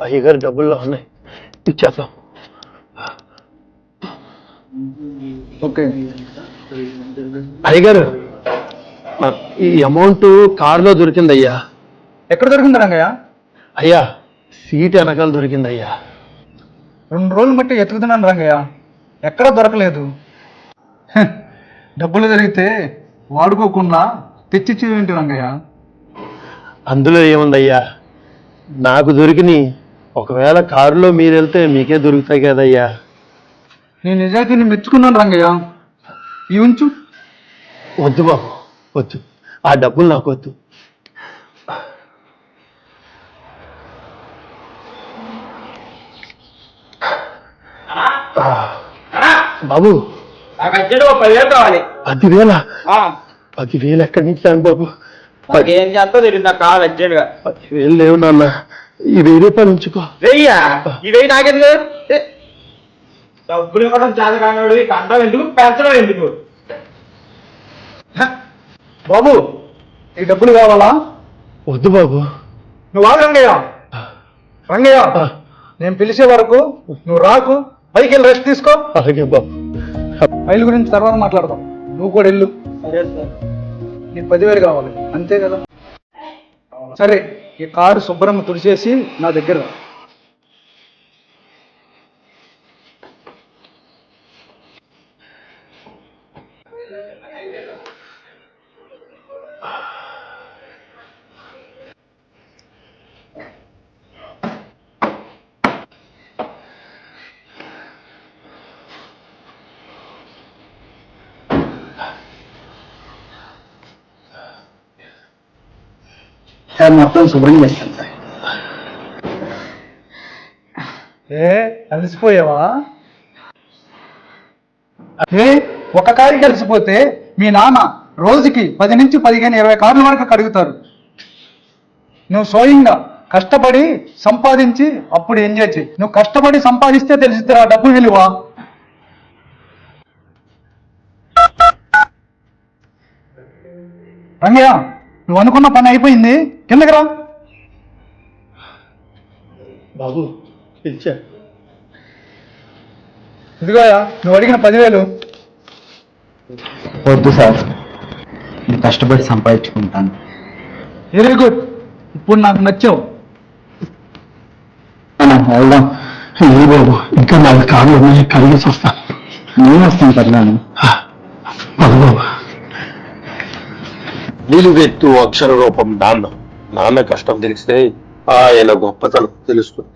అయ్యగారు డబ్బుల్లో ఉన్నాయి, ఇచ్చేద్దాం. ఓకే అయ్యగారు, ఈ అమౌంట్ కారులో దొరికిందయ్యా. ఎక్కడ దొరికింది రంగయ్య? అయ్యా, సీట్ వెనకాల దొరికిందయ్యా. 2 రోజులు బట్టి ఎతుకుతున్నాను రంగయ్య, ఎక్కడా దొరకలేదు. డబ్బులు దొరికితే వాడుకోకుండా తెచ్చిచ్చేవేంటి రంగయ్య? అందులో ఏముందయ్యా, నాకు దొరికినాయి. ఒకవేళ కారులో మీరు వెళ్తే మీకే దొరుకుతాయి కదయ్యా. నేను నిజాయితీని మెచ్చుకున్నాను రంగయ్య, ఈ ఉంచు. వద్దు బాబు, వద్దు, ఆ డబ్బులు నాకు వద్దు. బాబు, 10,000 కావాలి. 10,000? 10,000 ఎక్కడి నుంచి రాను బాబు? ఏం చేస్తా తెలియదు నాకు, కావాలి అర్జెంట్గా. 10,000 లేవు నాన్న, ఈ 1,000 రూపాయలు ఉంచుకో. వెయ్యా? ఈ 1000 నాకెందుకు? డబ్బులు ఇవ్వడం చేత కానివాడు కండం ఎందుకు, పెంచడం ఎందుకు? బాబు, ఈ డబ్బులు కావాలా? వద్దు బాబు. నువ్వు ఆగు రంగయ్య. రంగయ్య, నేను పిలిచే వరకు నువ్వు రాకు, పైకి వెళ్ళి రెస్ట్ తీసుకో. అలాగే బాబు. ఫైల్ గురించి తర్వాత మాట్లాడదాం, నువ్వు కూడా వెళ్ళు. నీకు 10,000 కావాలి అంతే కదా? సరే, ఈ కారు శుభ్రంగా తుడిచేసి నా దగ్గర రా. మొత్తం శుభ్రం చేస్తాను సార్. అలసిపోయావా? ఒక కారు కలిసిపోతే మీ నాన్న రోజుకి 10 నుంచి 15, 20 కార్ల వరకు కడుగుతారు. నువ్వు స్వయంగా కష్టపడి సంపాదించి అప్పుడు ఎంజాయ్ చేయి. నువ్వు కష్టపడి సంపాదిస్తే తెలిసిద్దిరా డబ్బు విలువ. రంగయ్య, నువ్వు అనుకున్న పని అయిపోయింది, కిందకి రా. బాబు, పిలిచా. ఇదిగోయా, నువ్వు అడిగిన 10,000. వద్దు సార్, నేను కష్టపడి సంపాదించుకుంటాను. వెరీ గుడ్, ఇప్పుడు నాకు నచ్చావు. వెళ్దాం. లేదు బాబు, ఇంకా 4 కార్లు ఉన్నాయి, కలిగేసి వస్తాను. నేను వస్తాను పర్లాను. బాబు, నిలువెత్తు అక్షర రూపం నాన్న. నాన్న కష్టం తెలిస్తే ఆయన గొప్పతనం తెలుస్తుంది.